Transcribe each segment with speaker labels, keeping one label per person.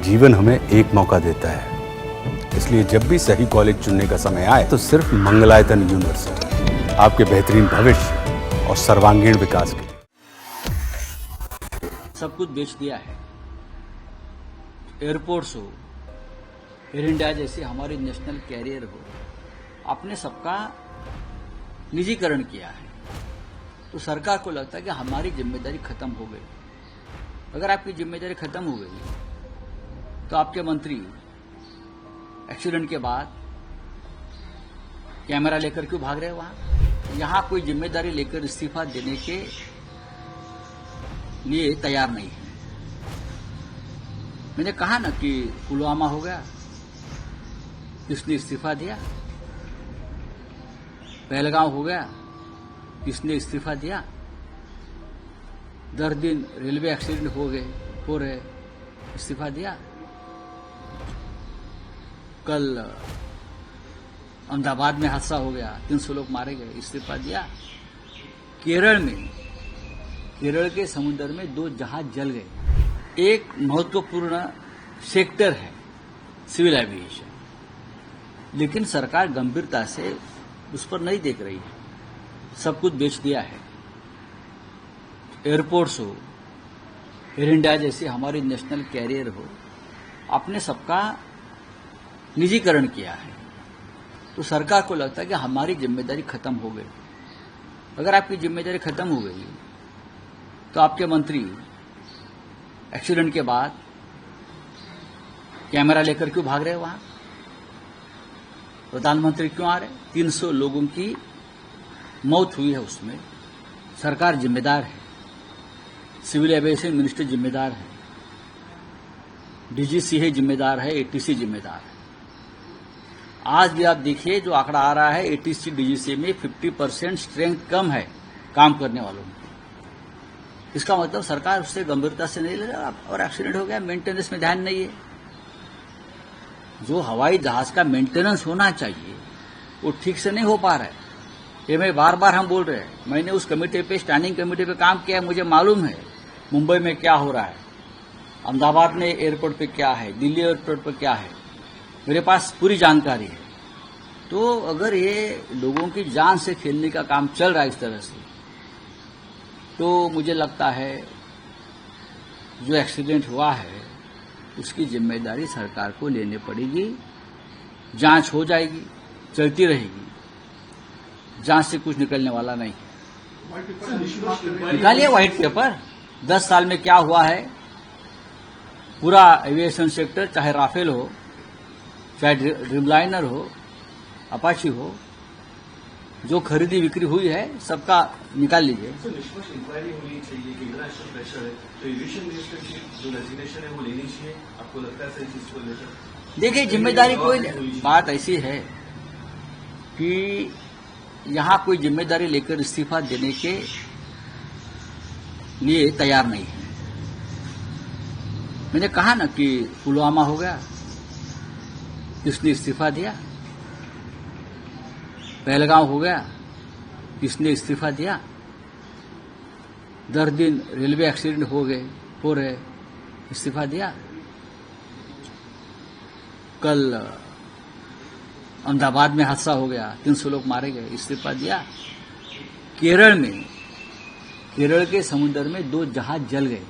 Speaker 1: जीवन हमें एक मौका देता है, इसलिए जब भी सही कॉलेज चुनने का समय आए तो सिर्फ मंगलायतन यूनिवर्सिटी आपके बेहतरीन भविष्य और सर्वांगीण विकास के लिए
Speaker 2: सब कुछ बेच दिया है। एयरपोर्ट्स हो, एयर इंडिया जैसे हमारी नेशनल कैरियर हो, आपने सबका निजीकरण किया है। तो सरकार को लगता है कि हमारी जिम्मेदारी खत्म हो गई। अगर आपकी जिम्मेदारी खत्म हो गई तो आपके मंत्री एक्सीडेंट के बाद कैमरा लेकर क्यों भाग रहे हैं वहां? यहां कोई जिम्मेदारी लेकर इस्तीफा देने के लिए तैयार नहीं है। मैंने कहा ना कि पुलवामा हो गया, किसने इस्तीफा दिया? पहलगांव हो गया, किसने इस्तीफा दिया? 10 दिन रेलवे एक्सीडेंट हो रहे, इस्तीफा दिया? कल अहमदाबाद में हादसा हो गया, 300 लोग मारे गए, इस्तीफा दिया? केरल के समुद्र में 2 जहाज जल गए। एक महत्वपूर्ण सेक्टर है सिविल एविएशन, लेकिन सरकार गंभीरता से उस पर नहीं देख रही है। सब कुछ बेच दिया है। एयरपोर्ट्स हो, एयर इंडिया जैसे हमारी नेशनल कैरियर हो, आपने सबका निजीकरण किया है। तो सरकार को लगता है कि हमारी जिम्मेदारी खत्म हो गई। अगर आपकी जिम्मेदारी खत्म हो गई तो आपके मंत्री एक्सीडेंट के बाद कैमरा लेकर क्यों भाग रहे हैं वहां? प्रधानमंत्री क्यों आ रहे? 300 लोगों की मौत हुई है, उसमें सरकार जिम्मेदार है, सिविल एविएशन मिनिस्टर जिम्मेदार है, डीजीसीए जिम्मेदार है, एटीसी जिम्मेदार है। आज भी आप देखिए जो आंकड़ा आ रहा है, एटीसी डीजीसीए में 50% स्ट्रेंथ कम है काम करने वालों में। इसका मतलब सरकार उससे गंभीरता से नहीं ले रहा और एक्सीडेंट हो गया, मेंटेनेंस में ध्यान नहीं है। जो हवाई जहाज का मेंटेनेंस होना चाहिए वो ठीक से नहीं हो पा रहा है। ये मैं बार बार हम बोल रहे हैं। मैंने उस कमेटी पे, स्टैंडिंग कमेटी पे काम किया है, मुझे मालूम है मुंबई में क्या हो रहा है, अहमदाबाद में एयरपोर्ट पे क्या है, दिल्ली एयरपोर्ट पे क्या है, मेरे पास पूरी जानकारी है। तो अगर ये लोगों की जान से खेलने का काम चल रहा है इस तरह से, तो मुझे लगता है जो एक्सीडेंट हुआ है उसकी जिम्मेदारी सरकार को लेनी पड़ेगी। जांच हो जाएगी, चलती रहेगी, जांच से कुछ निकलने वाला नहीं है। निकालिए व्हाइट पेपर, 10 साल में क्या हुआ है, पूरा एविएशन सेक्टर, चाहे राफेल हो, चाहे ड्रीमलाइनर हो, अपाची हो, जो खरीदी बिक्री हुई है सबका निकाल लीजिए।
Speaker 3: निष्पक्ष इंक्वायरी होनी चाहिए कि इंटरनेशनल प्रेशर है, तो एविएशन मिनिस्टर की जो रेजिग्नेशन है वो लेनी चाहिए। आपको लगता है सही चीज को लेकर?
Speaker 2: देखिए, जिम्मेदारी कोई, बात ऐसी है कि यहां कोई जिम्मेदारी लेकर इस्तीफा देने के लिए तैयार नहीं है। मैंने कहा ना कि पुलवामा हो गया, किसने इस्तीफा दिया? पहलगांव हो गया, किसने इस्तीफा दिया? 10 दिन रेलवे एक्सीडेंट हो रहे, इस्तीफा दिया? कल अहमदाबाद में हादसा हो गया, 300 लोग मारे गए, इस्तीफा दिया? केरल के समुद्र में 2 जहाज जल गए,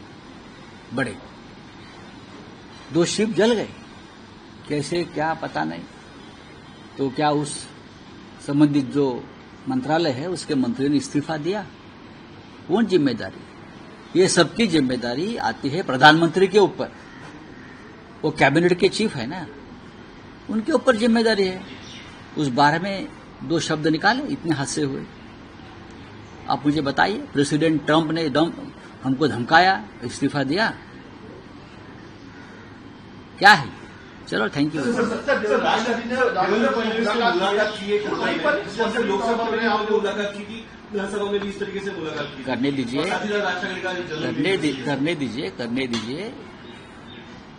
Speaker 2: बड़े 2 शिप जल गए। कैसे, क्या पता नहीं। तो क्या उस संबंधित जो मंत्रालय है उसके मंत्री ने इस्तीफा दिया? कौन जिम्मेदारी? ये सबकी जिम्मेदारी आती है प्रधानमंत्री के ऊपर। वो कैबिनेट के चीफ है ना, उनके ऊपर जिम्मेदारी है। उस बारे में 2 शब्द निकाले, इतने हादसे हुए। आप मुझे बताइए, प्रेसिडेंट ट्रंप ने हमको धमकाया, इस्तीफा दिया? क्या है? चलो, थैंक यू।
Speaker 3: राष्ट्रपति ने मुलाकात की है, लोकसभा में आपने मुलाकात की थी, विधानसभा में भी इस तरीके से मुलाकात की।
Speaker 2: करने दीजिए, करने दीजिए,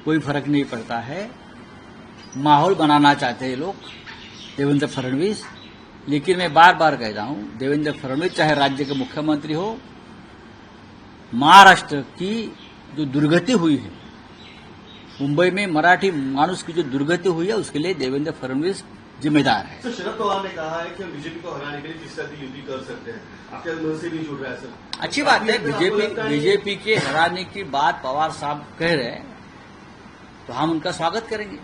Speaker 2: कोई फर्क नहीं पड़ता है। माहौल बनाना चाहते हैं लोग, देवेंद्र फडणवीस। लेकिन मैं बार बार कहता हूं, देवेंद्र फडणवीस चाहे राज्य के मुख्यमंत्री हो, महाराष्ट्र की जो दुर्गति हुई है मुंबई में मराठी मानुस की जो दुर्गति हुई है उसके लिए देवेंद्र फडणवीस जिम्मेदार है।
Speaker 3: सर, शरद पवार ने कहा है कि हम बीजेपी को हराने के लिए किसी तरह की युति कर सकते हैं। आपके मन से नहीं जुड़ रहा है सर?
Speaker 2: अच्छी बात है, बीजेपी के हराने की बात पवार साहब कह रहे हैं तो हम उनका स्वागत करेंगे।